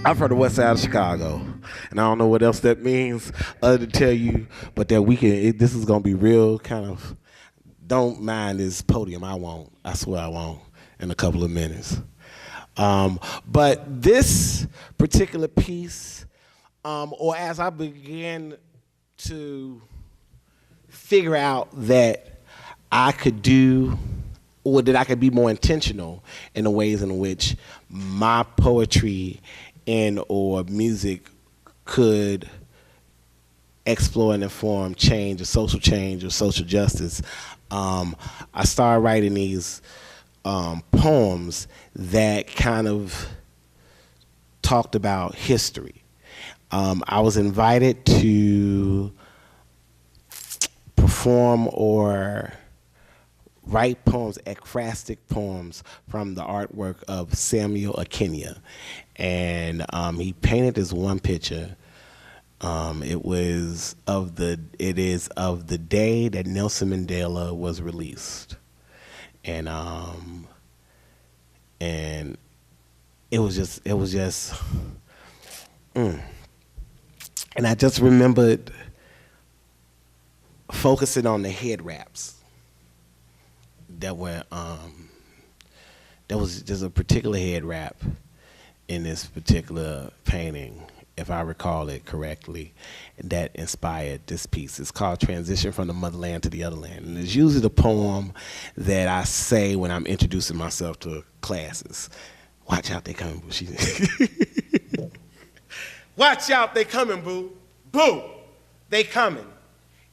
I'm from the west side of Chicago, and I don't know what else that means other to tell you, but that we can. This is gonna be real kind of. Don't mind this podium. I won't. I swear I won't. In a couple of minutes. But this particular piece, or as I began to figure out that I could do, or that I could be more intentional in the ways in which my poetry and or music could explore and inform change or social justice. I started writing these poems that kind of talked about history. I was invited to perform or write poems, ekphrastic poems from the artwork of Samuel Akenya. And he painted this one picture. It is of the day that Nelson Mandela was released. And it was just and I just remembered focusing on the head wraps that were there was just a particular head wrap in this particular painting, if I recall it correctly, that inspired this piece. It's called Transition from the Motherland to the Other Land. And it's usually the poem that I say when I'm introducing myself to classes. Watch out, they coming, boo. Watch out, they coming, boo. Boo, they coming.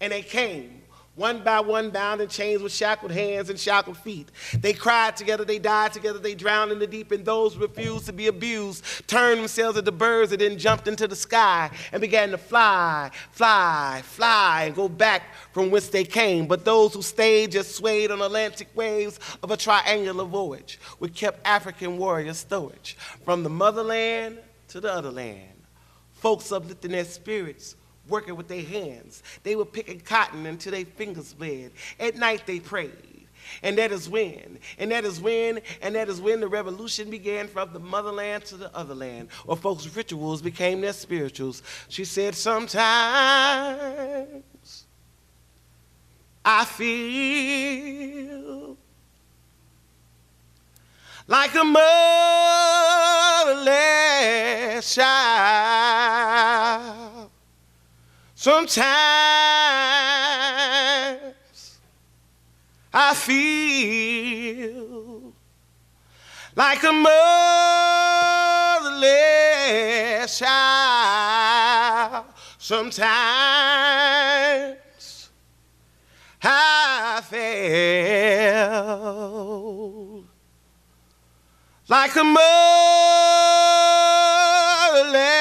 And they came. One by one, bound in chains with shackled hands and shackled feet. They cried together, they died together, they drowned in the deep, and those who refused to be abused turned themselves into birds and then jumped into the sky and began to fly, fly, fly, and go back from whence they came. But those who stayed just swayed on Atlantic waves of a triangular voyage, which kept African warriors stowage. From the motherland to the other land, folks uplifting their spirits, working with their hands. They were picking cotton until their fingers bled. At night they prayed. And that is when the revolution began from the motherland to the other land, where folks' rituals became their spirituals. She said, sometimes I feel like a motherless child. Sometimes I feel like a motherless child. Sometimes I feel like a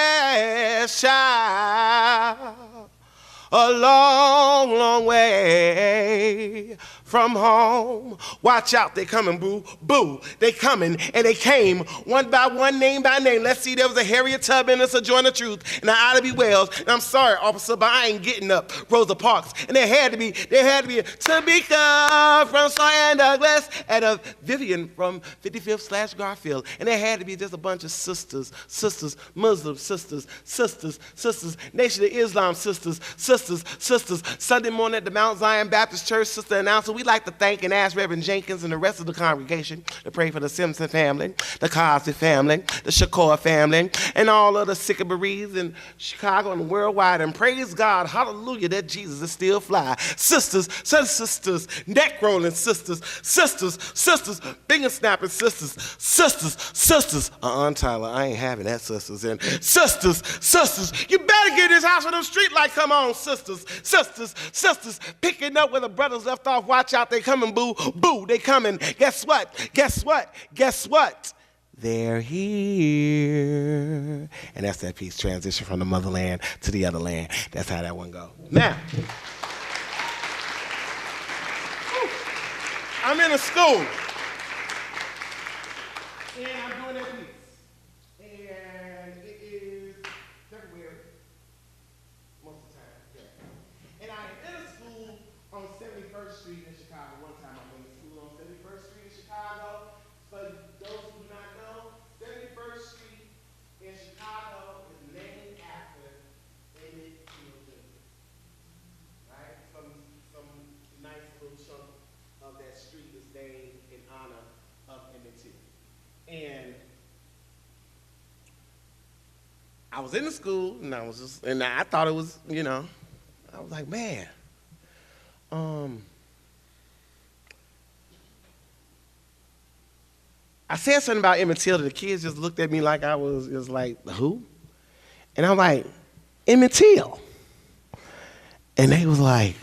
motherless child. A long, long way from home. Watch out, they coming, boo, boo. They coming, and they came one by one, name by name. Let's see, there was a Harriet Tubman, a Sojourner Truth, and an Ida B. Wells. And I'm sorry, officer, but I ain't getting up. Rosa Parks. And there had to be Tamika from Sawyer and Douglas, and a Vivian from 55th/Garfield. And there had to be just a bunch of sisters, Muslim sisters, Nation of Islam sisters, Sunday morning at the Mount Zion Baptist Church, sister announcer. We'd like to thank and ask Reverend Jenkins and the rest of the congregation to pray for the Simpson family, the Cosby family, the Shakur family, and all of the sick and bereaved in Chicago and worldwide. And praise God, hallelujah, that Jesus is still fly. Sisters, neck rolling sisters, finger snapping sisters, Untitled, I ain't having that, sisters. And sisters, you better get this house with them street lights. Come on, sisters, picking up where the brothers left off. Watch out, they coming, boo, boo, they coming. Guess what? They're here. And that's that piece, Transition from the Motherland to the Other Land. That's how that one go. Now, I'm in a school, and I'm doing that piece. And it is February, most of the time, yeah. And I'm in a school on 71st Street in Chicago. One time I went to school on 71st Street in Chicago. For those who do not know, 71st Street in Chicago of that street is named in honor of Emmett Till. And I was in the school, and I thought it was, I was like, man, I said something about Emmett Till, the kids just looked at me like I was just like, who? And I'm like, Emmett Till. And they was like,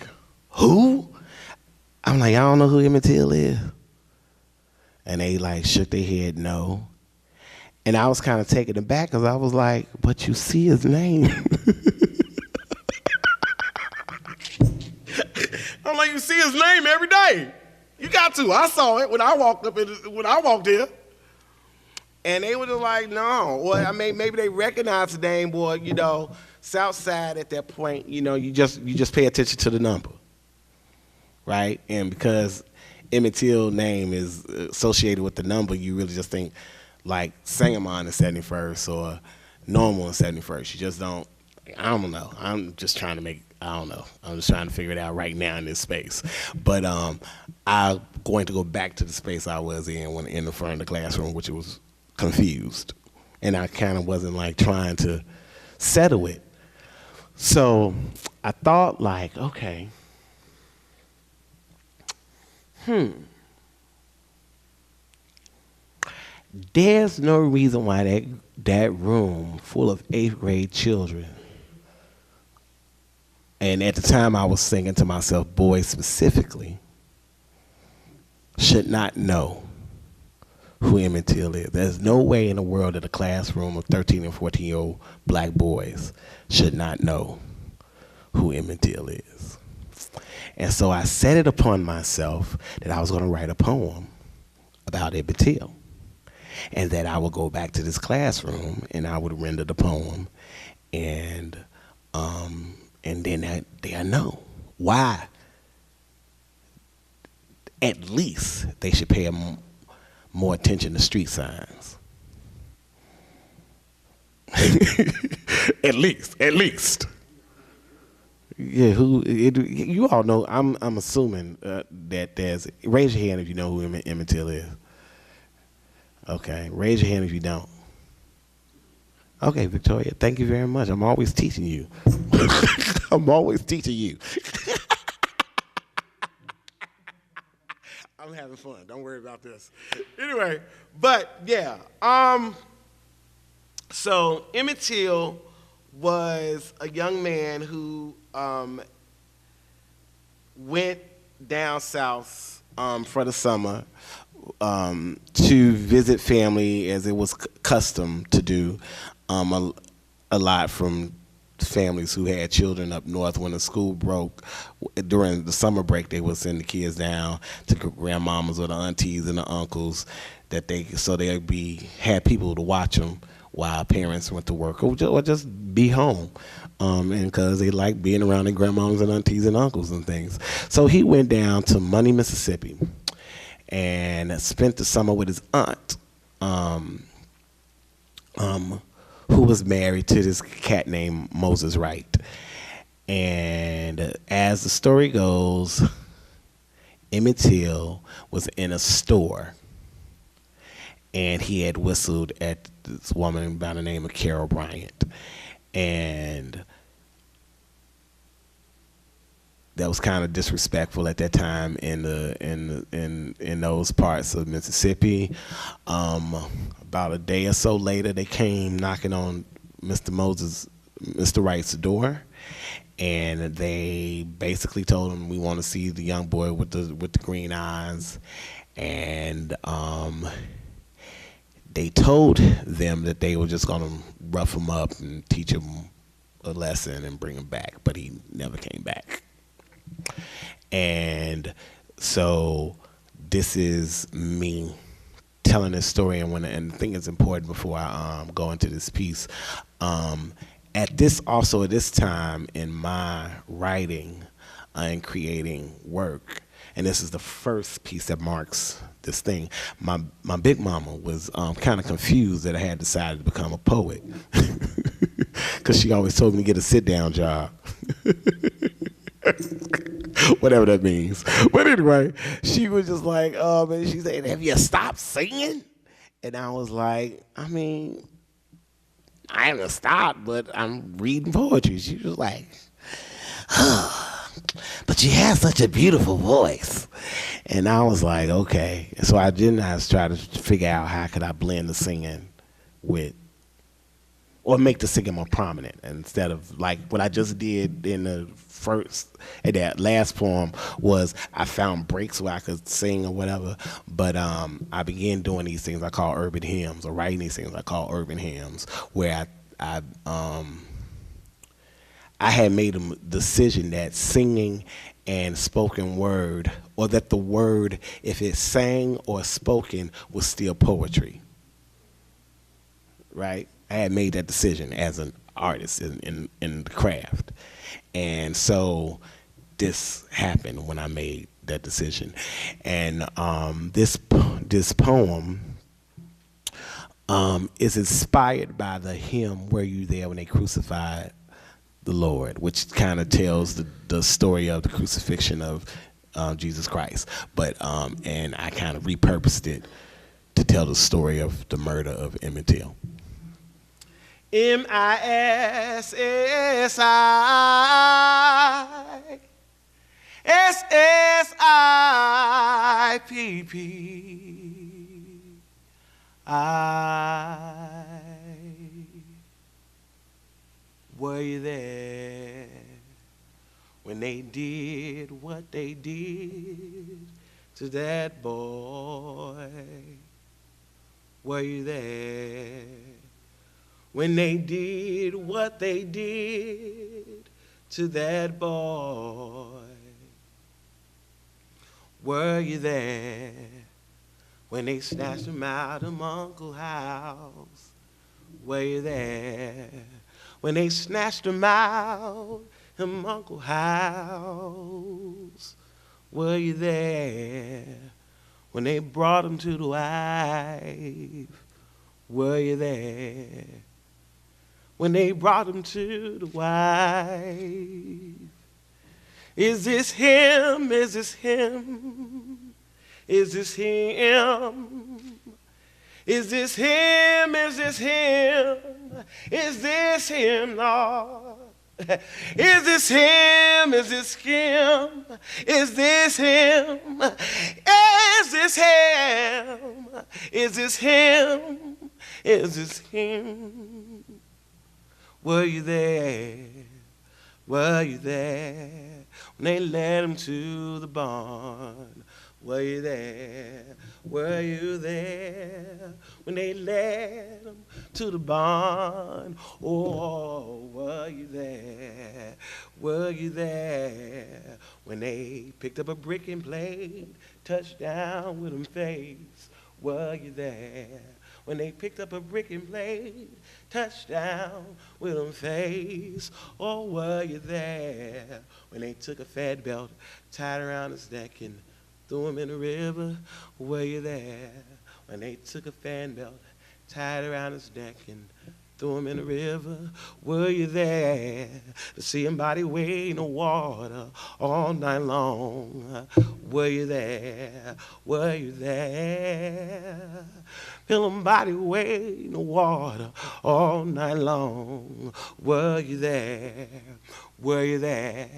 who? I'm like, y'all don't know who Emmett Till is? And they like shook their head no. And I was kind of taken aback because I was like, but you see his name. I'm like, you see his name every day. You got to. I saw it when I walked in. And they were just like, no. Well, I mean, maybe they recognized the name, boy, Southside at that point, you just pay attention to the number. Right? And because Emmett Till name is associated with the number, you really just think like Sangamon in 71st or Normal in 71st. You just don't, I don't know. I'm just trying to figure it out right now in this space. But I'm going to go back to the space I was in when in the front of the classroom, which was confused. And I kind of wasn't like trying to settle it. So I thought like, okay, there's no reason why that room full of 8th grade children, and at the time I was thinking to myself, boys specifically, should not know who Emmett Till is. There's no way in the world that a classroom of 13 and 14-year-old black boys should not know who Emmett Till is. And so I set it upon myself that I was going to write a poem about Emmett Till. And that I would go back to this classroom and I would render the poem, and then they know why. At least they should pay more attention to street signs. At least. Yeah, you all know. I'm assuming that there's. Raise your hand if you know who Emmett Till is. Okay, raise your hand if you don't. Okay, Victoria, thank you very much. I'm always teaching you. I'm having fun. Don't worry about this. Anyway, but yeah. So Emmett Till was a young man who went down south for the summer. To visit family, as it was custom to do a lot from families who had children up north. When the school broke during the summer break, they would send the kids down to grandmamas or the aunties and the uncles had people to watch them while parents went to work or just be home. And because they liked being around their grandmamas and aunties and uncles and things. So he went down to Money, Mississippi, and spent the summer with his aunt, who was married to this cat named Moses Wright. And as the story goes, Emmett Till was in a store, and he had whistled at this woman by the name of Carol Bryant. And that was kind of disrespectful at that time in those parts of Mississippi. About a day or so later, they came knocking on Mr. Wright's door, and they basically told him, "We want to see the young boy with the green eyes," and they told them that they were just gonna rough him up and teach him a lesson and bring him back, but he never came back. And so this is me telling this story, and I think it's important before I go into this piece. At this time in my writing and creating work, and this is the first piece that marks this thing, my big mama was kind of confused that I had decided to become a poet, because she always told me to get a sit-down job. whatever that means. But anyway, she was just like, and she said, have you stopped singing? And I was like, I mean, I haven't stopped, but I'm reading poetry. She was like, but you have such a beautiful voice. And I was like, okay. So I was trying to figure out how could I blend the singing with, or make the singing more prominent, instead of like what I just did in that last poem was I found breaks where I could sing or whatever, but I began doing these things I call urban hymns, or writing these things I call urban hymns, where I had made a decision that singing and spoken word, or that the word, if it's sang or spoken, was still poetry, right? I had made that decision as an artist in the craft. And so this happened when I made that decision. And this poem is inspired by the hymn, Were You There When They Crucified the Lord, which kind of tells the story of the crucifixion of Jesus Christ. But and I kind of repurposed it to tell the story of the murder of Emmett Till. Mississippi. Were you there when they did what they did to that boy? Were you there when they did what they did to that boy? Were you there when they snatched him out of Uncle's house? Were you there when they snatched him out of Uncle's house? Were you there when they brought him to the wife? Were you there when they brought him to the wife? Is this him? Is this him? Is this him? Is this him? Is this him? Is this him, Lord? Is this him? Is this him? Is this him? Is this him? Is this him? Is this him? Were you there? Were you there when they led him to the barn? Were you there? Were you there when they led him to the barn? Oh, were you there? Were you there when they picked up a brick and played touchdown with him face? Were you there when they picked up a brick and played touchdown with him face? Oh, were you there when they took a fat belt, tied around his neck and threw him in the river? Were you there when they took a fan belt, tied around his neck and threw him in the river? Were you there to see him body wade in the water all night long? Were you there? Were you there? Feel him body wade in the water all night long. Were you there? Were you there?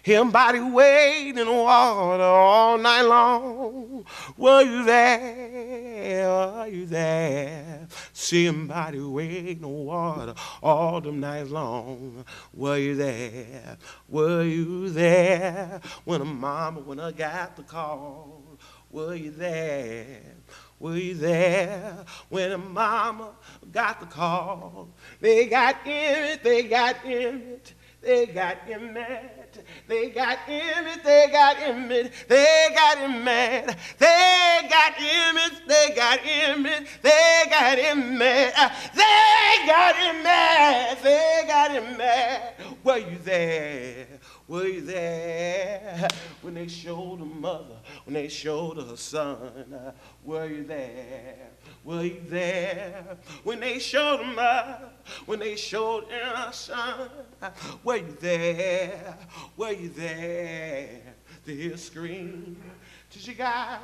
Him body wade in the water all night long. Were you there? Were you there? See him body wade in the water all the night long. Were you there? Were you there when when I got the call? Were you there? Were you there when a mama got the call? They got Emmett, they got Emmett. They got him mad. They got Emmett. They got Emmett. They got him mad. They got Emmett. They got Emmett. They got him mad. They got him mad. They got him mad. Were you there? Were you there when they showed a mother, when they showed her son? Were you there? Were you there when they showed a mother, when they showed her son? Were you there? Were you there to hear her scream till she got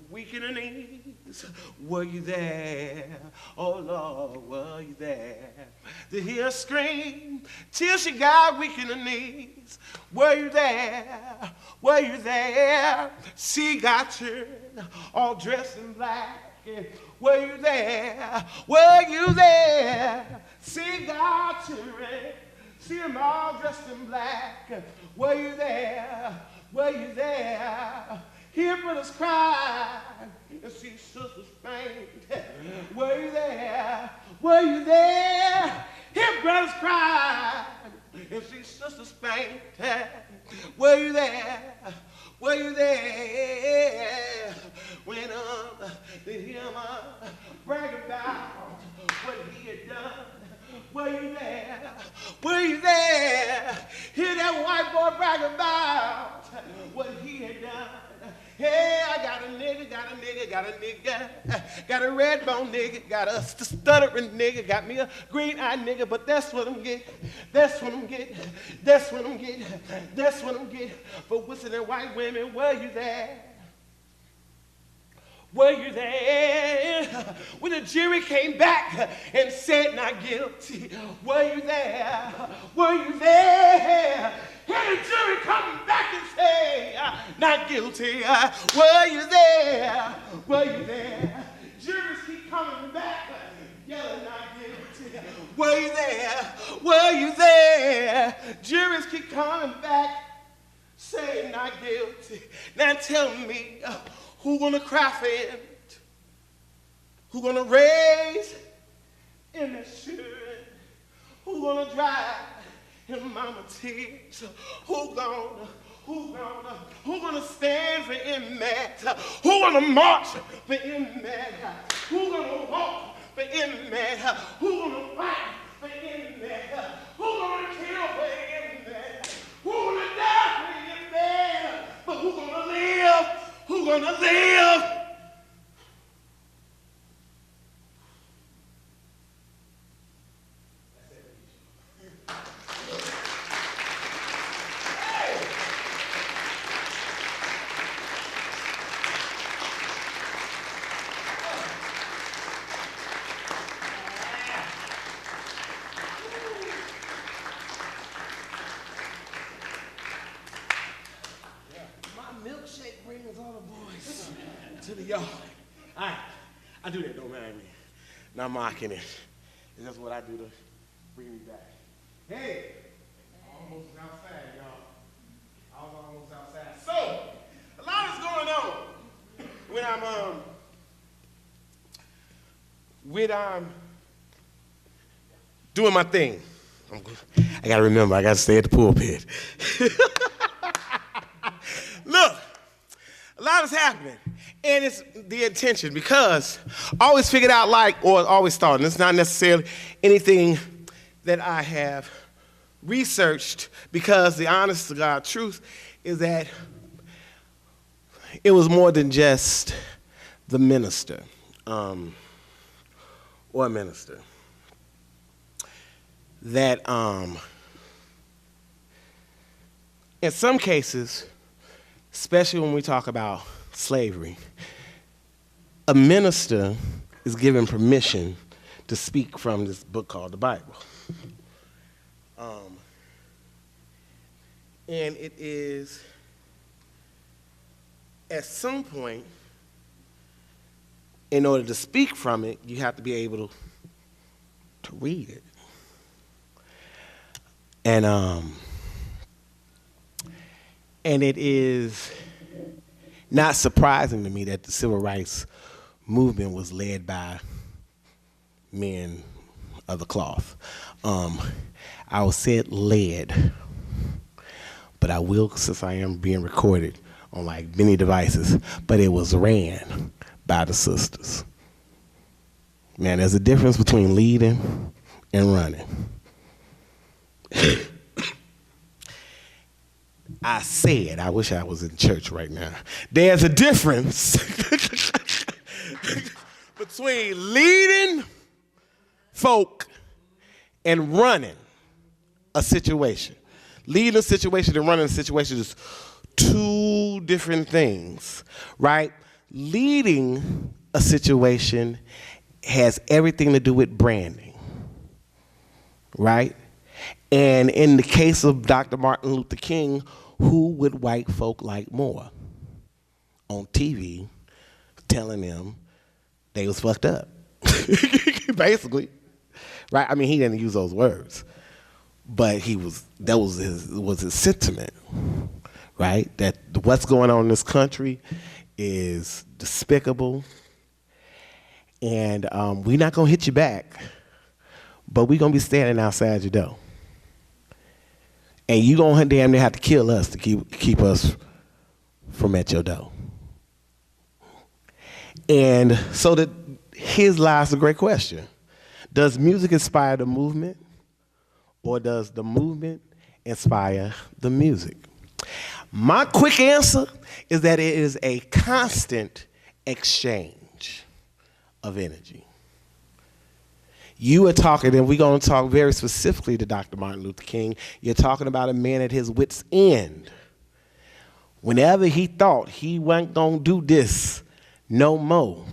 weak in her knees? Were you there? Oh Lord, were you there to hear her scream till she got weak in her knees? Were you there? Were you there? She got turned all dressed in black. Were you there? Were you there? She got turned. See them all dressed in black. Were you there? Were you there? Hear brothers cry and see sisters faint. Were you there? Were you there? Hear brothers cry and see sisters faint. Were you there? Were you there when they hear him brag about what he had done? Were you there? Were you there? Hear that white boy brag about what he had done. Hey, I got a nigga, got a nigga, got a nigga, got a red bone nigga, got a stuttering nigga, got me a green-eyed nigga, but that's what I'm getting, that's what I'm getting, that's what I'm getting, that's what I'm getting for whistling white women. Were you there? Were you there when the jury came back and said not guilty? Were you there? Were you there? Hear the jury coming back and say not guilty. Were you there? Were you there? Juries keep coming back yelling not guilty. Were you there? Were you there? Juries keep coming back saying not guilty. Now tell me, who gonna cry for it? Who gonna raise in the children? Who gonna dry in mama tears? Who gonna stand for inmates? Who gonna march for inmates? Who gonna walk for inmates? Who gonna fight for inmates? Who gonna kill for inmates? Who gonna die for inmates? But who gonna live? Who gonna live? Milkshake brings all the boys to the yard. I do that, don't mind me. Not mocking it. It's just what I do to bring me back. Hey, almost outside, y'all. I was almost outside. So, a lot is going on when I'm doing my thing. I gotta remember, I gotta stay at the pulpit. Look, a lot is happening, and it's the intention, because I always figured out, or always thought, and it's not necessarily anything that I have researched, because the honest to God truth is that it was more than just the minister, or minister, that in some cases, especially when we talk about slavery, a minister is given permission to speak from this book called the Bible. And it is, at some point, in order to speak from it, you have to be able to read it. And it is not surprising to me that the civil rights movement was led by men of the cloth. I will say it led, but I will, since I am being recorded on like many devices, but it was ran by the sisters. Man, there's a difference between leading and running. I said, I wish I was in church right now. There's a difference between leading folk and running a situation. Leading a situation and running a situation is two different things, right? Leading a situation has everything to do with branding, right? And in the case of Dr. Martin Luther King, who would white folk like more? On TV, telling them they was fucked up, basically, right? I mean, he didn't use those words, but that was his sentiment, right? That what's going on in this country is despicable, and we're not gonna hit you back, but we're gonna be standing outside your door. And you gonna damn near have to kill us to keep us from at your door. And so here's lies a great question. Does music inspire the movement, or does the movement inspire the music? My quick answer is that it is a constant exchange of energy. You are talking, and we're going to talk very specifically to Dr. Martin Luther King. You're talking about a man at his wit's end. Whenever he thought he wasn't going to do this no more,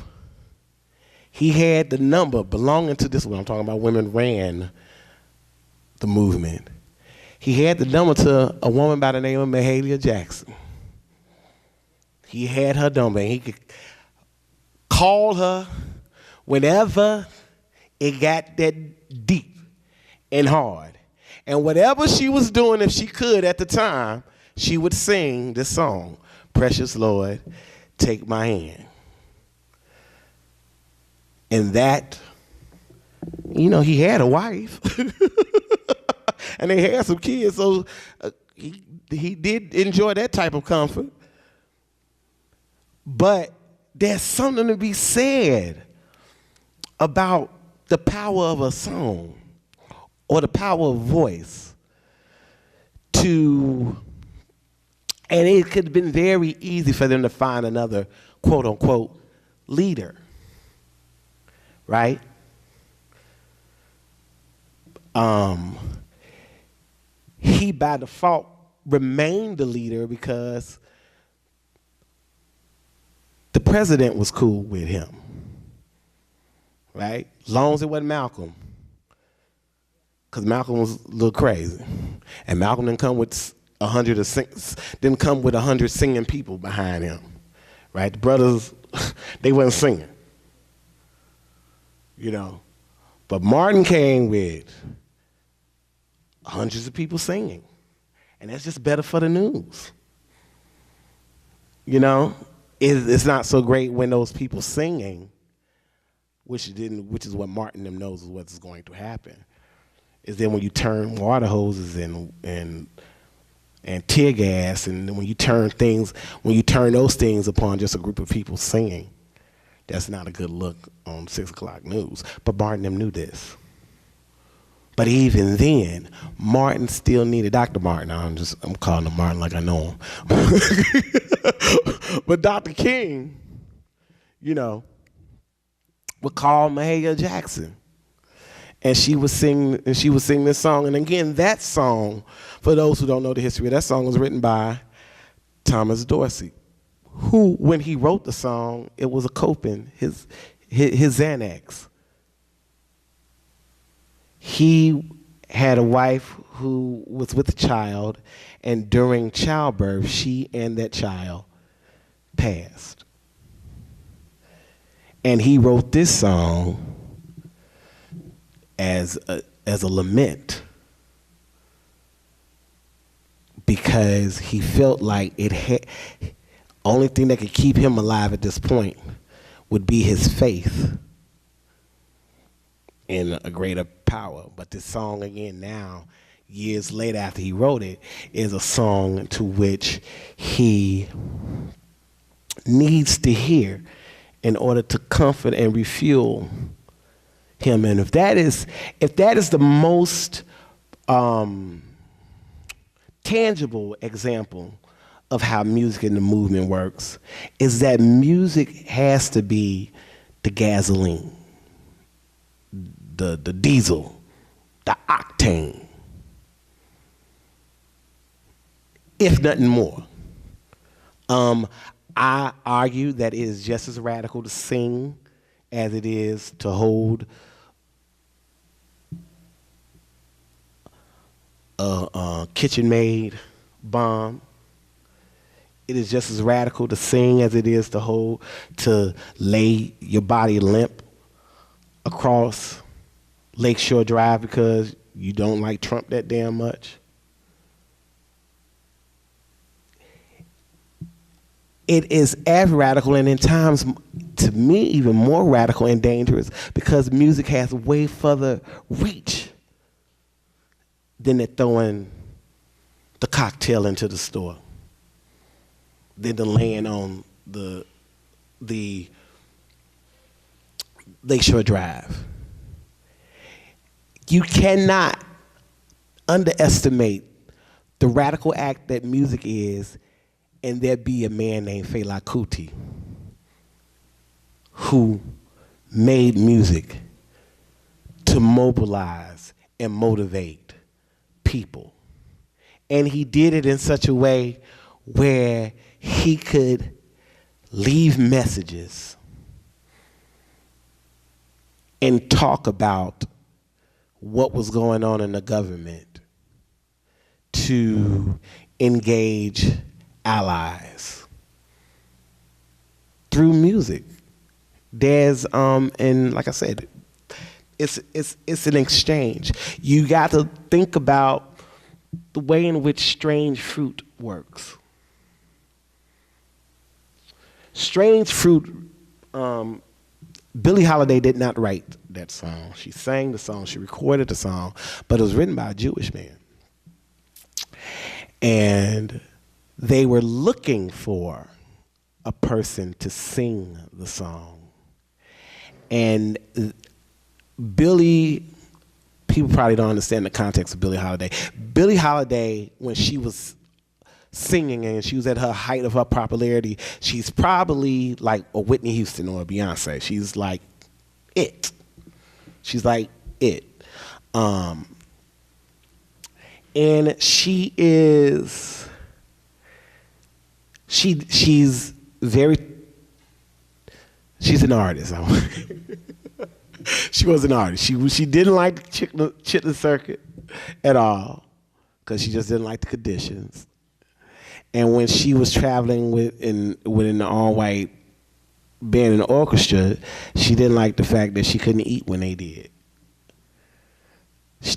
he had the number belonging to this one. I'm talking about women ran the movement. He had the number to a woman by the name of Mahalia Jackson. He had her number, and he could call her whenever it got that deep and hard. And whatever she was doing, if she could at the time, she would sing this song, Precious Lord, Take My Hand. And that, he had a wife. And they had some kids, so he did enjoy that type of comfort. But there's something to be said about the power of a song or the power of voice and it could have been very easy for them to find another quote unquote leader, right? He by default remained the leader because the president was cool with him. Right? As long as it wasn't Malcolm. Because Malcolm was a little crazy. And Malcolm didn't come with 100 singing people behind him. Right? The brothers, they wasn't singing. But Martin came with hundreds of people singing. And that's just better for the news. It's not so great when those people singing, which is what Martin them knows is what's going to happen, is then when you turn water hoses and tear gas, and when you turn those things upon just a group of people singing, that's not a good look on 6 o'clock news. But Martin them knew this. But even then, Martin still needed Dr. Martin. I'm calling him Martin like I know him. But Dr. King, would call Mahalia Jackson, and she would sing this song. And again, that song, for those who don't know the history of that song, was written by Thomas Dorsey, who, when he wrote the song, it was a coping, his Xanax. He had a wife who was with a child, and during childbirth, she and that child passed. And he wrote this song as a lament because he felt like only thing that could keep him alive at this point would be his faith in a greater power. But this song, again, now, years later after he wrote it, is a song to which he needs to hear in order to comfort and refuel him. And if that is the most tangible example of how music in the movement works is that music has to be the gasoline, the diesel, the octane, if nothing more. I argue that it is just as radical to sing as it is to hold a kitchen-made bomb. It is just as radical to sing as it is to lay your body limp across Lakeshore Drive because you don't like Trump that damn much. It is as radical, and in times, to me, even more radical and dangerous because music has way further reach than the throwing the cocktail into the store, than the laying on the Lakeshore Drive. You cannot underestimate the radical act that music is, and there be a man named Fela Kuti who made music to mobilize and motivate people. And he did it in such a way where he could leave messages and talk about what was going on in the government to engage allies through music. There's and like I said, it's an exchange. You got to think about the way in which Strange Fruit works. Strange Fruit, Billie Holiday did not write that song. She sang the song, she recorded the song, but it was written by a Jewish man. And they were looking for a person to sing the song. And Billie, people probably don't understand the context of Billie Holiday. Billie Holiday, when she was singing and she was at her height of her popularity, she's probably like a Whitney Houston or a Beyonce. She's like it. She's like it. And she is, she's an artist. She was an artist. She didn't like the Chitlin Circuit at all because she just didn't like the conditions. And when she was traveling within the all-white band and orchestra, she didn't like the fact that she couldn't eat when they did.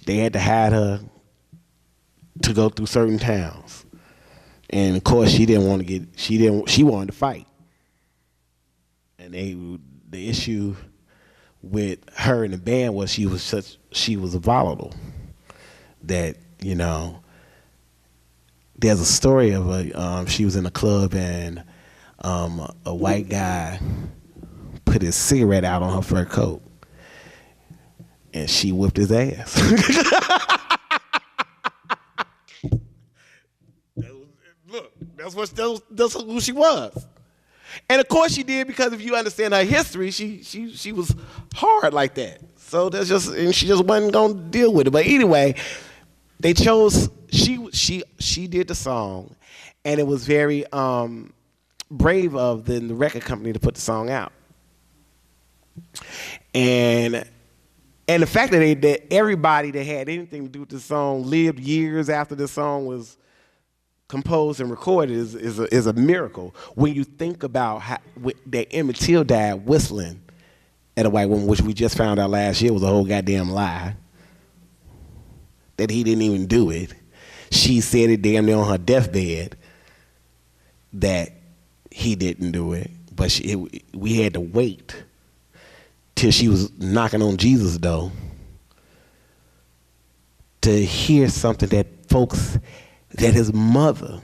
They had to hide her to go through certain towns. And of course, she wanted to fight. And the issue with her and the band was she was volatile. That, you know, there's a story of she was in a club and a white guy put his cigarette out on her fur coat and she whipped his ass. Look, that's who she was. And of course she did, because if you understand her history, she was hard like that. So and she just wasn't gonna deal with it. But anyway, they chose, she did the song, and it was very brave of the record company to put the song out. And the fact that everybody that had anything to do with the song lived years after the song was composed and recorded is a miracle. When you think about how that Emmett Till died whistling at a white woman, which we just found out last year was a whole goddamn lie, that he didn't even do it. She said it damn near on her deathbed that he didn't do it, but we had to wait till she was knocking on Jesus' door to hear something that his mother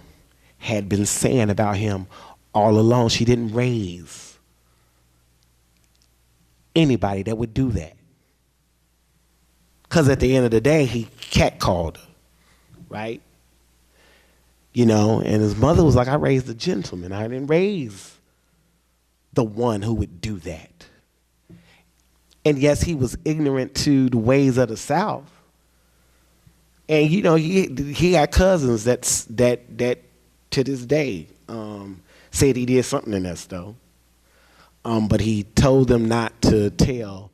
had been saying about him all along. She didn't raise anybody that would do that. Because at the end of the day, he catcalled her, right? And his mother was like, I raised a gentleman. I didn't raise the one who would do that. And yes, he was ignorant to the ways of the South. And he got cousins that to this day said he did something in that stove. But he told them not to tell.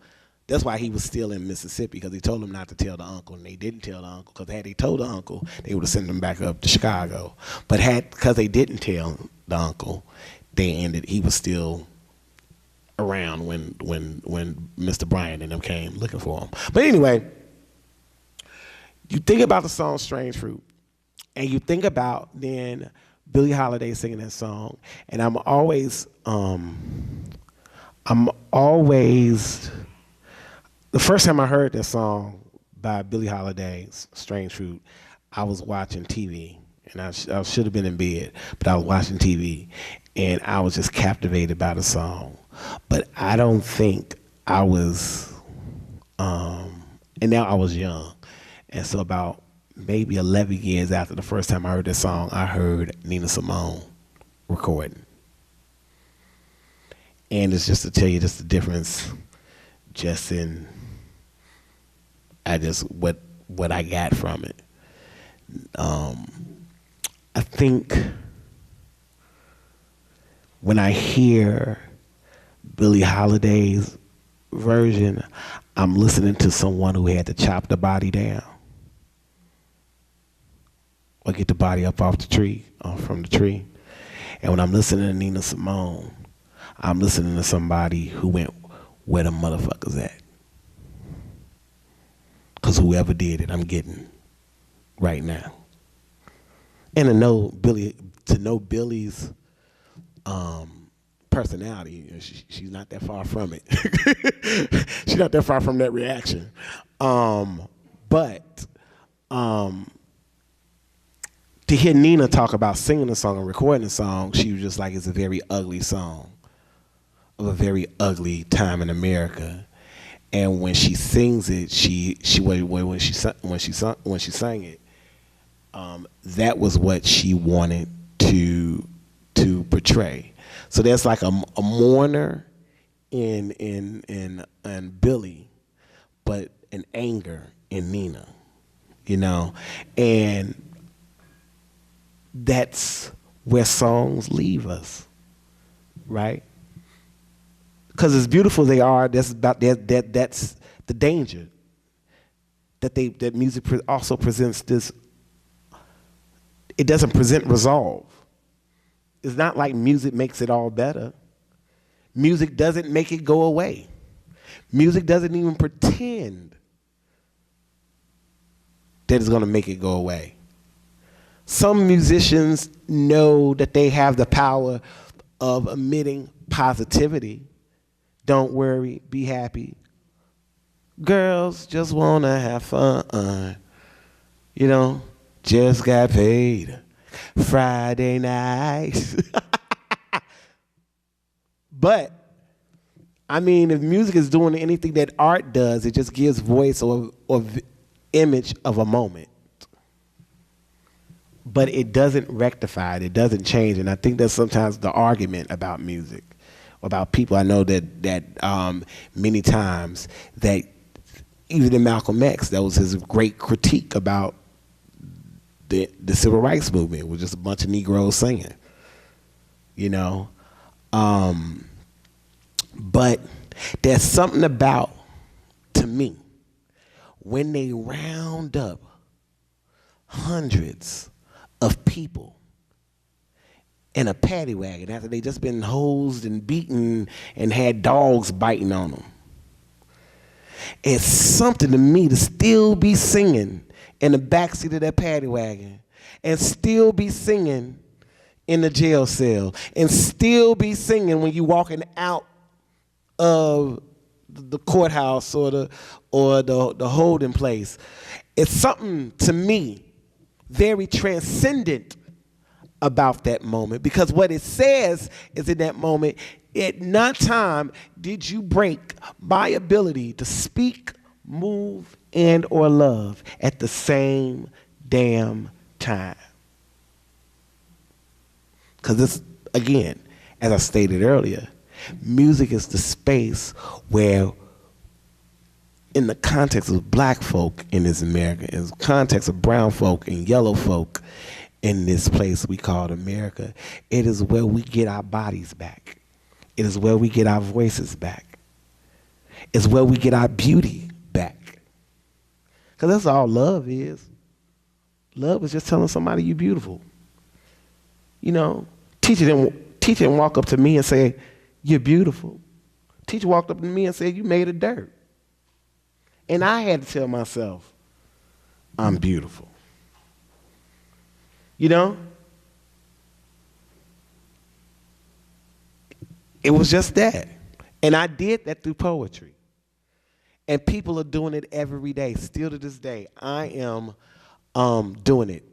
That's why he was still in Mississippi, because he told them not to tell the uncle, and they didn't tell the uncle, because had they told the uncle, they would have sent him back up to Chicago. But because they didn't tell the uncle, he was still around when Mr. Bryant and them came looking for him. But anyway, you think about the song Strange Fruit, and you think about then Billie Holiday singing that song, and I'm always the first time I heard that song by Billie Holiday, Strange Fruit, I was watching TV, and I should have been in bed, but I was watching TV, and I was just captivated by the song. But I don't think I was, and now I was young, and so about maybe 11 years after the first time I heard this song, I heard Nina Simone recording. And it's just to tell you just the difference just in what I got from it. I think when I hear Billie Holiday's version, I'm listening to someone who had to chop the body down or get the body up off the tree, from the tree. And when I'm listening to Nina Simone, I'm listening to somebody who went where the motherfuckers at. Because whoever did it, I'm getting right now. And to know Billie's personality, she's not that far from it. She's not that far from that reaction. But to hear Nina talk about singing a song and recording a song, she was just like, it's a very ugly song of a very ugly time in America. And when she sings it, when she sang it, that was what she wanted to portray. So there's like a mourner in Billie, but an anger in Nina, and that's where songs leave us, right? Because as beautiful as they are, that's the danger. That music also presents this. It doesn't present resolve. It's not like music makes it all better. Music doesn't make it go away. Music doesn't even pretend that it's going to make it go away. Some musicians know that they have the power of emitting positivity. Don't worry, be happy. Girls just wanna have fun. Just got paid Friday night. But, if music is doing anything that art does, it just gives voice or image of a moment. But it doesn't rectify it. It doesn't change. And I think that's sometimes the argument about music. About people. I know that many times that even in Malcolm X, that was his great critique about the civil rights movement. It was just a bunch of Negroes singing, But there's something about, to me, when they round up hundreds of people in a paddy wagon after they just been hosed and beaten and had dogs biting on them. It's something to me to still be singing in the backseat of that paddy wagon and still be singing in the jail cell and still be singing when you're walking out of the courthouse or the holding place. It's something to me very transcendent about that moment, because what it says is in that moment, at no time did you break my ability to speak, move, and or love at the same damn time. Because it's, again, as I stated earlier, music is the space where, in the context of black folk in this America, in the context of brown folk and yellow folk in this place we call America, it is where we get our bodies back. It is where we get our voices back. It's where we get our beauty back. Because that's all love is. Love is just telling somebody you're beautiful. You know, teacher didn't walk up to me and say, you're beautiful. Teacher walked up to me and said, you made of dirt. And I had to tell myself, I'm beautiful. You know? It was just that. And I did that through poetry. And people are doing it every day. Still to this day, I am doing it.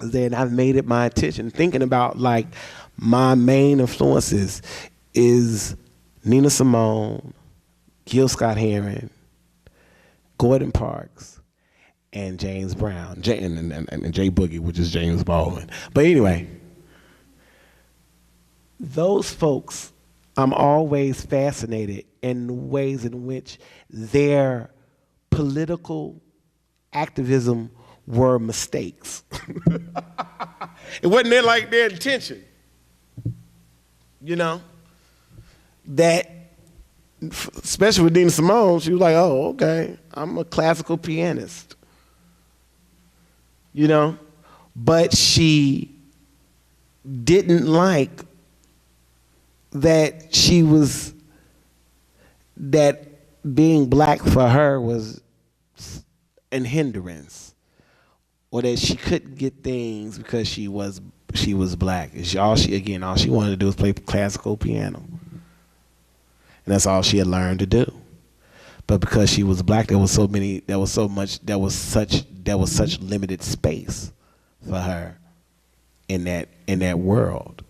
Then I've made it my attention. Thinking about, like, my main influences is Nina Simone, Gil Scott-Heron, Gordon Parks, and James Brown, and Jay Boogie, which is James Baldwin. But anyway, those folks, I'm always fascinated in the ways in which their political activism were mistakes. It wasn't like their intention. You know? That, especially with Nina Simone, she was like, oh, okay, I'm a classical pianist. You know? But she didn't like that that being black for her was an hindrance, or that she couldn't get things because she was black. All she wanted to do was play classical piano. And that's all she had learned to do. But because she was black, there was such limited space for her in that world.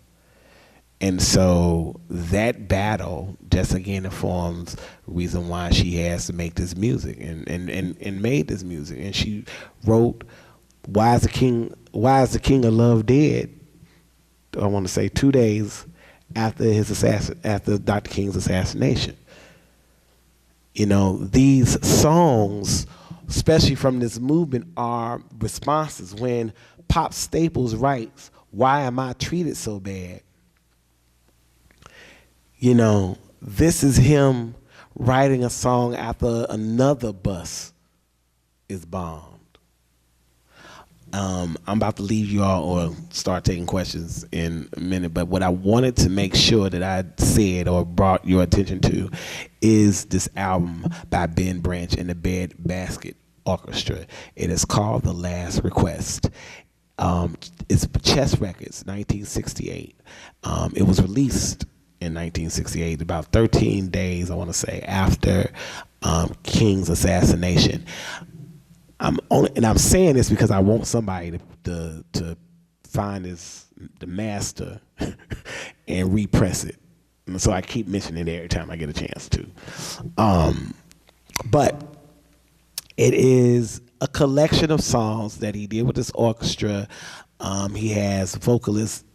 And so that battle just again informs the reason why she has to make this music and made this music. And she wrote Why is the King of Love Dead? I want to say 2 days after Dr. King's assassination. You know, these songs, especially from this movement, are responses. When Pop Staples writes, "Why am I treated so bad?" You know, this is him writing a song after another bus is bombed. I'm about to leave you all or start taking questions in a minute, but what I wanted to make sure that I said or brought your attention to is this album by Ben Branch and the Bed Basket Orchestra. It is called The Last Request. It's Chess Records, 1968. It was released in 1968, about 13 days, I want to say, after King's assassination. I'm saying this because I want somebody to find the master and repress it. And so I keep mentioning it every time I get a chance to. But it is a collection of songs that he did with this orchestra. He has vocalist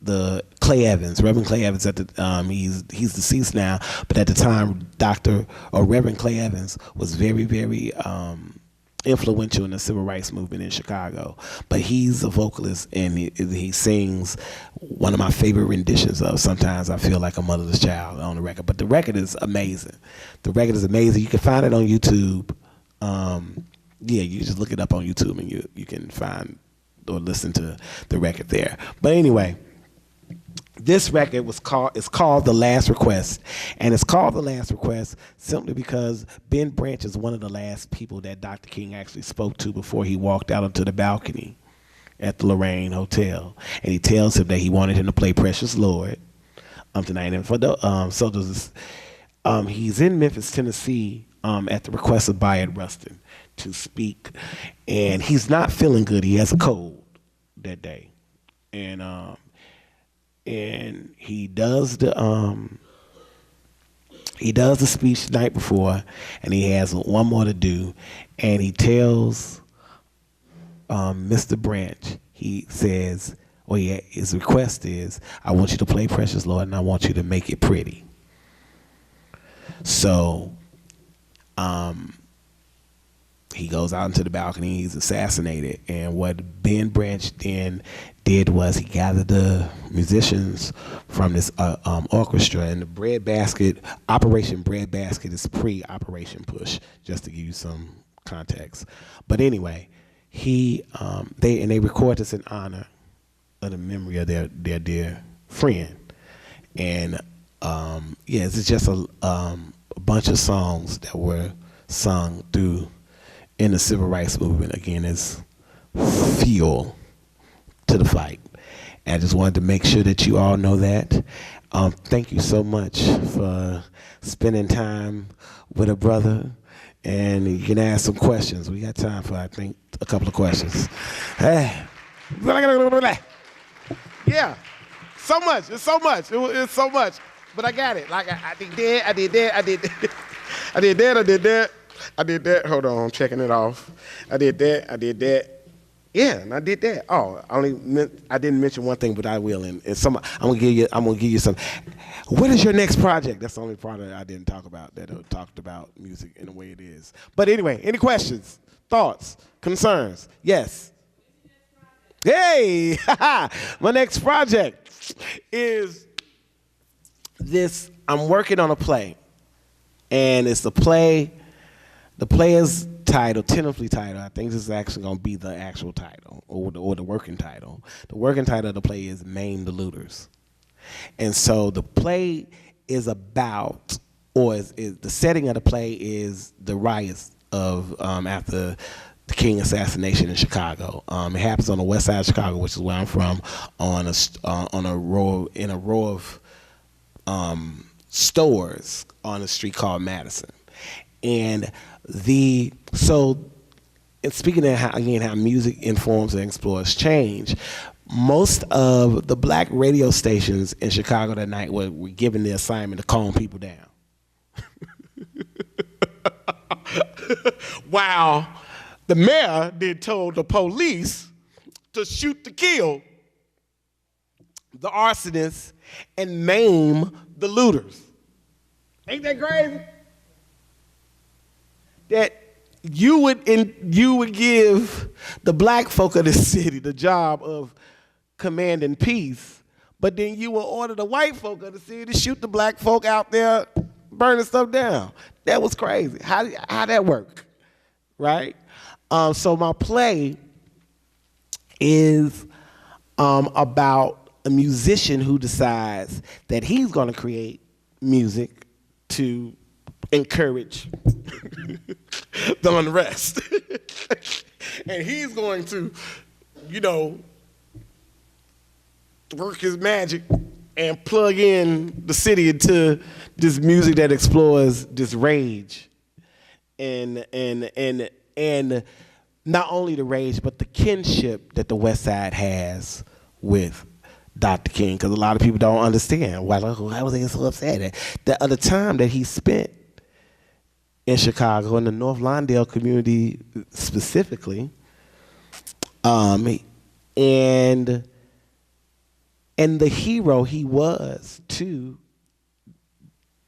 Clay Evans, Reverend Clay Evans. He's deceased now, but at the time, Reverend Clay Evans was very, very influential in the civil rights movement in Chicago. But he's a vocalist, and he sings one of my favorite renditions of "Sometimes I Feel Like a Motherless Child" on the record. But the record is amazing. You can find it on YouTube. You just look it up on YouTube, and you can find or listen to the record there. But anyway, this record is called The Last Request. And it's called The Last Request simply because Ben Branch is one of the last people that Dr. King actually spoke to before he walked out onto the balcony at the Lorraine Hotel. And he tells him that he wanted him to play Precious Lord tonight. And he's in Memphis, Tennessee, at the request of Bayard Rustin to speak. And he's not feeling good. He has a cold that day. And he does the speech the night before, and he has one more to do, and he tells Mr. Branch, he says, or his request is, I want you to play Precious Lord, and I want you to make it pretty. So he goes out into the balcony, he's assassinated. And what Ben Branch then did was he gathered the musicians from this orchestra, and the breadbasket, Operation Breadbasket is pre-Operation Push, just to give you some context. But anyway, they record this in honor of the memory of their dear friend. And it's just a bunch of songs that were sung through in the civil rights movement, again, as fuel to the fight. And I just wanted to make sure that you all know that. Thank you so much for spending time with a brother. And you can ask some questions. We got time for, I think, a couple of questions. Hey. Yeah, so much. It's so much. It's so much. But I got it. Like, I did that. I did that. I did that. I did that. I did that. I did that. Hold on, I'm checking it off. I did that. I did that. Yeah, and I did that. Oh, I didn't mention one thing, but I will. And I'm gonna give you some. What is your next project? That's the only part that I didn't talk about. That I talked about music in the way it is. But anyway, any questions, thoughts, concerns? Yes. Hey, my next project is this. I'm working on a play, and it's a play. The play is tentatively titled. I think this is actually going to be the actual title, or the working title. The working title of the play is Maim the Looters. And so the play is about, or the setting of the play is the riots of after the King assassination in Chicago. It happens on the west side of Chicago, which is where I'm from, in a row of stores on a street called Madison. And speaking of how music informs and explores change, most of the black radio stations in Chicago that night were given the assignment to calm people down. While the mayor then told the police to shoot to kill the arsonists and maim the looters. Ain't that crazy? That you would give the black folk of the city the job of commanding peace, but then you will order the white folk of the city to shoot the black folk out there burning stuff down. That was crazy. How that work, right? So my play is about a musician who decides that he's going to create music to encourage the unrest. And he's going to, work his magic and plug in the city into this music that explores this rage and not only the rage, but the kinship that the West Side has with Dr. King, because a lot of people don't understand why was he so upset at the time that he spent in Chicago, in the North Lawndale community specifically, and the hero he was to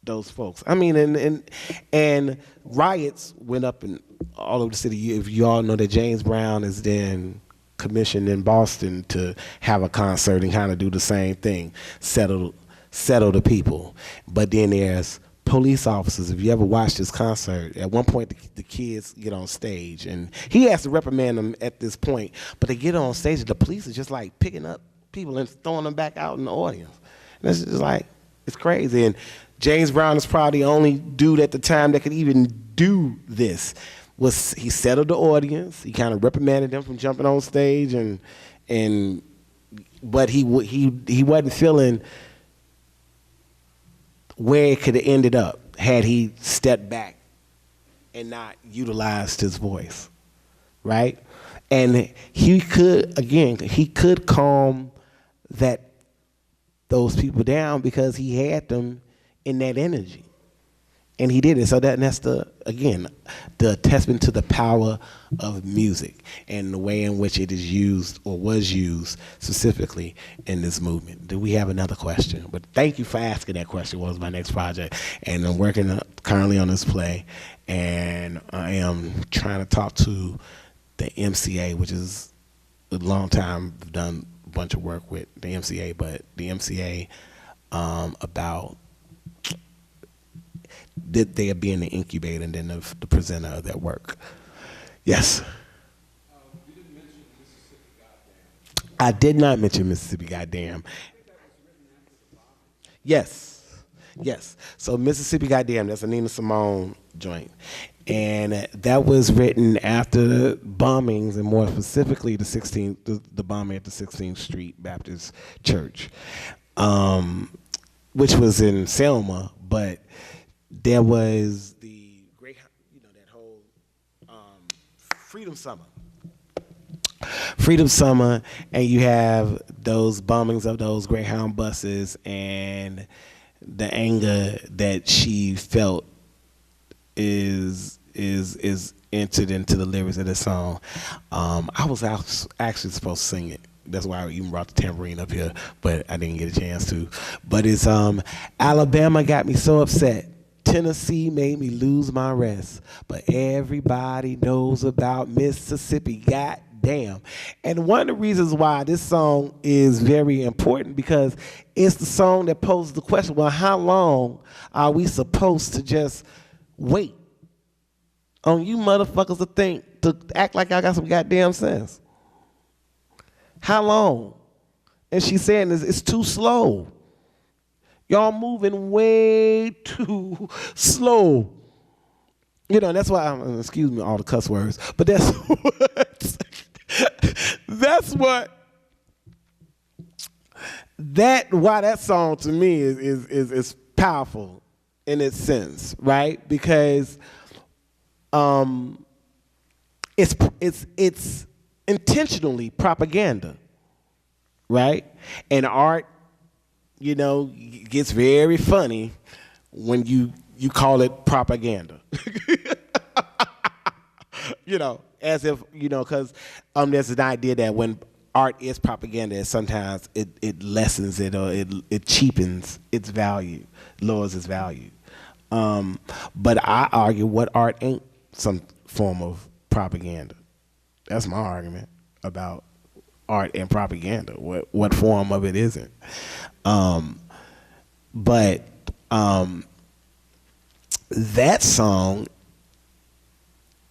those folks. I mean, and riots went up in all over the city. If you all know that James Brown is then commissioned in Boston to have a concert and kind of do the same thing, settle the people. But then there's police officers. If you ever watch this concert, at one point the kids get on stage, and he has to reprimand them at this point, but they get on stage and the police is just like picking up people and throwing them back out in the audience. And it's just like, it's crazy. And James Brown is probably the only dude at the time that could even do this. He settled the audience. He kind of reprimanded them from jumping on stage, but he wasn't feeling where it could have ended up had he stepped back and not utilized his voice, right? And he could calm those people down because he had them in that energy. And he did it. So that's again, the testament to the power of music and the way in which it is used or was used specifically in this movement. Do we have another question? But thank you for asking that question. What was my next project? And I'm working currently on this play, and I am trying to talk to the MCA, which is a long time. I've done a bunch of work with the MCA, but the MCA about that they are being the incubator and then the presenter of that work. Yes? You didn't mention Mississippi Goddamn. I did not mention Mississippi Goddamn. Yes. Yes. So Mississippi Goddamn, that's a Nina Simone joint. And that was written after bombings, and more specifically the bombing at the 16th Street Baptist Church, which was in Selma, but there was the great, that whole Freedom Summer, and you have those bombings of those Greyhound buses and the anger that she felt is entered into the lyrics of the song. I was actually supposed to sing it. That's why I even brought the tambourine up here, but I didn't get a chance to. But it's Alabama got me so upset. Tennessee made me lose my rest. But everybody knows about Mississippi, goddamn. And one of the reasons why this song is very important, because it's the song that poses the question, well, how long are we supposed to just wait on you motherfuckers to act like I got some goddamn sense? How long? And she's saying it's too slow. Y'all moving way too slow. And that's why, excuse me, all the cuss words, but that's why that song to me is powerful in its sense, right? Because it's intentionally propaganda, right? And art, gets very funny when you call it propaganda. As if, because there's an idea that when art is propaganda, sometimes it lessens it, or it cheapens its value, lowers its value. But I argue what art ain't some form of propaganda. That's my argument about art and propaganda. What form of it isn't? But that song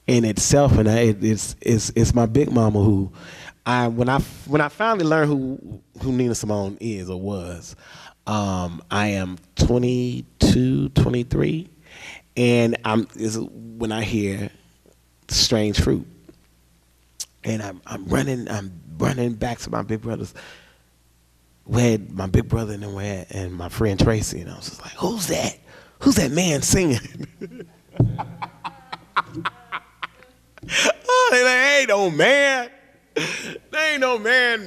in itself, and it's my big mama who when I finally learned who Nina Simone is or was, I am 22, 23, and is when I hear Strange Fruit. And I'm running back to my big brothers. We had my big brother and my friend Tracy, and I was just like, who's that? Who's that man singing? Oh, they like, ain't no man. There ain't no man.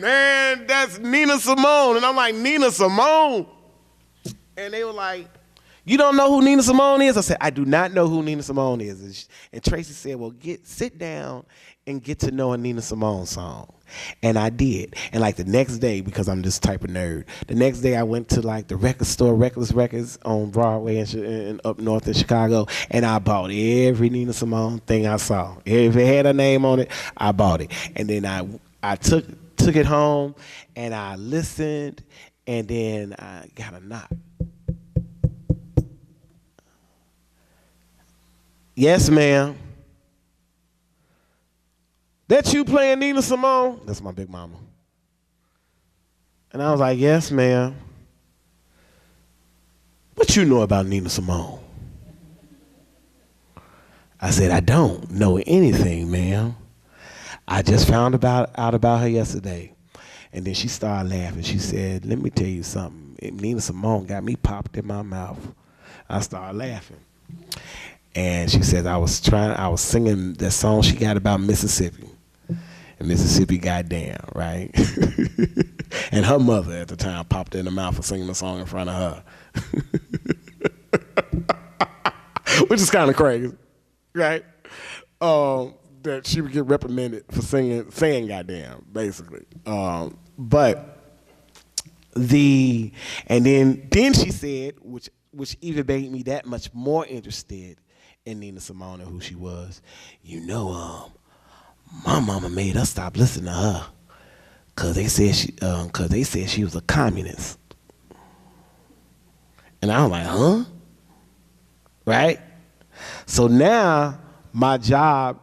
That's Nina Simone. And I'm like, Nina Simone? And they were like, you don't know who Nina Simone is? I said, I do not know who Nina Simone is. And Tracy said, well, sit down and get to know a Nina Simone song. And I did. And like the next day, because I'm this type of nerd, the next day I went to like the record store, Reckless Records on Broadway and up north in Chicago, and I bought every Nina Simone thing I saw. If it had a name on it, I bought it. And then I took it home and I listened, and then I got a knock. Yes, ma'am. That you playing Nina Simone? That's my big mama. And I was like, yes, ma'am. What you know about Nina Simone? I said, I don't know anything, ma'am. I just found out about her yesterday. And then she started laughing. She said, let me tell you something. Nina Simone got me popped in my mouth. I started laughing. And she said I was singing that song she got about Mississippi. And Mississippi, goddamn, right? And her mother at the time popped in her mouth for singing the song in front of her. which is kind of crazy, right? That she would get reprimanded for saying goddamn, basically. And then she said, which even made me that much more interested in Nina Simone and who she was. My mama made us stop listening to her, cause they said she was a communist. And I was like, huh? Right? So now my job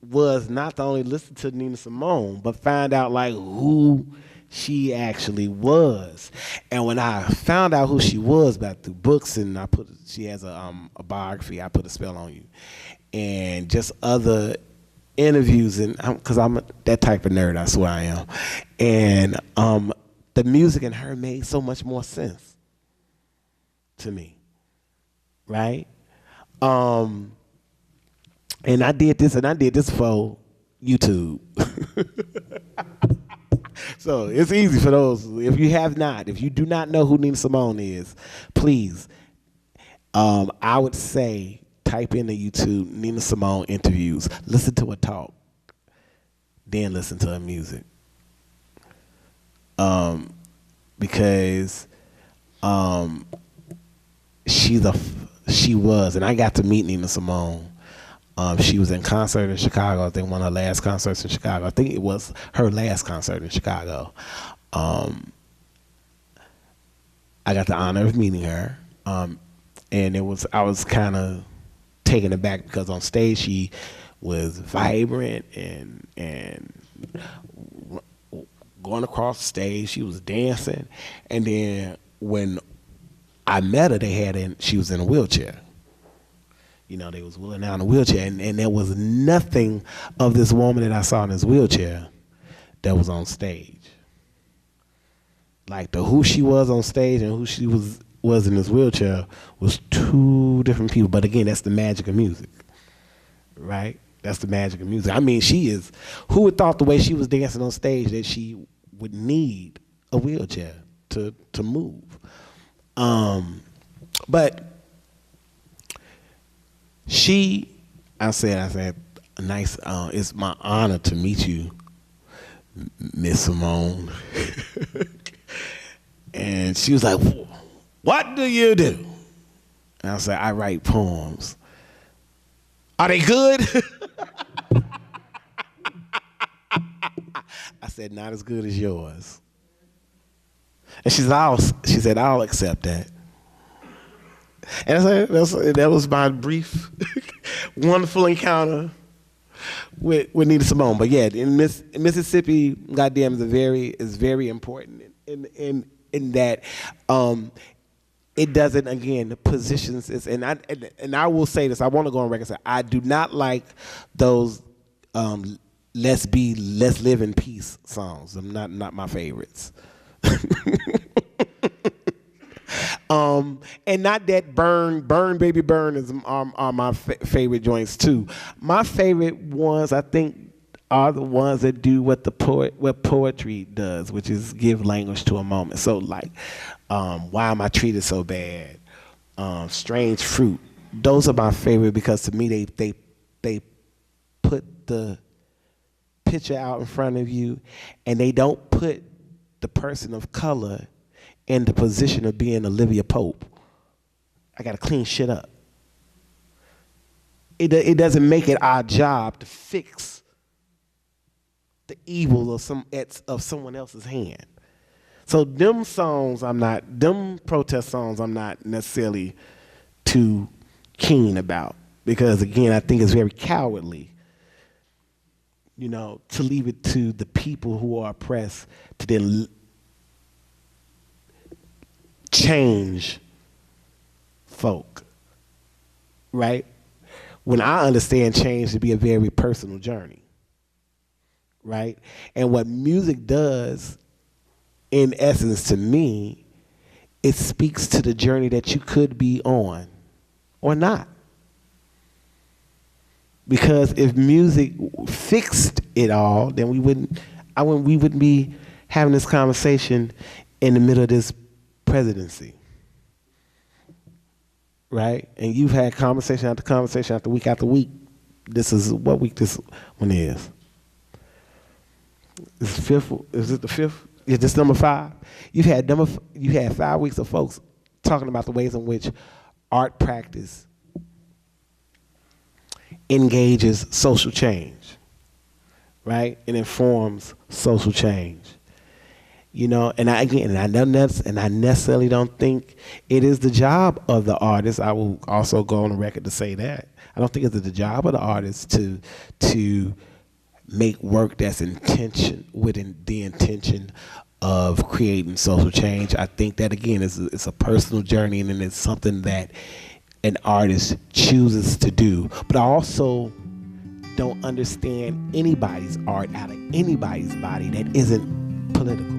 was not to only listen to Nina Simone, but find out like who she actually was. And when I found out who she was back through books, and she has a biography, I Put a Spell on You, and just other interviews, and because I'm that type of nerd, I swear I am. And the music in her made so much more sense to me, right? And I did this for YouTube. So it's easy for those. If you do not know who Nina Simone is, please, I would say type into YouTube Nina Simone interviews. Listen to her talk, then listen to her music. Because she was, and I got to meet Nina Simone. She was in concert in Chicago. I think one of her last concerts in Chicago. I think it was her last concert in Chicago. I got the honor of meeting her, and I was kind of taken aback because on stage she was vibrant and going across the stage, she was dancing, and then when I met her, she was in a wheelchair. They was wheeling out in a wheelchair, and there was nothing of this woman that I saw in this wheelchair that was on stage. Like who she was on stage and who she was in this wheelchair was two different people. But again, that's the magic of music, right? That's the magic of music. I mean, who would thought the way she was dancing on stage that she would need a wheelchair to move? But I said, nice. It's my honor to meet you, Miss Simone. And she was like, "What do you do?" And I said, "I write poems." "Are they good?" I said, "Not as good as yours." And she said, "I'll accept that." And that was my brief, wonderful encounter with Nina Simone. But yeah, in Mississippi, goddamn, is very important in that it doesn't, again, the positions is, and I will say this, I want to go on record and say I do not like those let's live in peace songs. I'm not my favorites. And not that burn baby burn are my favorite joints too. My favorite ones, I think, are the ones that do what poetry does, which is give language to a moment. So like, Why Am I Treated So Bad? Strange Fruit. Those are my favorite because to me they put the picture out in front of you, and they don't put the person of color in the position of being Olivia Pope. I gotta clean shit up. It doesn't make it our job to fix the evil of someone else's hand. So them protest songs I'm not necessarily too keen about, because again, I think it's very cowardly, to leave it to the people who are oppressed to then change folk, right? When I understand change to be a very personal journey, right? And what music does, in essence, to me, it speaks to the journey that you could be on or not. Because if music fixed it all, then we wouldn't be having this conversation in the middle of this presidency. right? And you've had conversation after week. This is what week this one is. This is fifth. Is it the fifth? Is this number 5? You had 5 weeks of folks talking about the ways in which art practice engages social change, right? It informs social change. You know, and I necessarily don't think it is the job of the artist. I will also go on the record to say that. I don't think it's the job of the artist to make work that's with the intention of creating social change. I think that, again, it's a personal journey, and it's something that an artist chooses to do. But I also don't understand anybody's art out of anybody's body that isn't political.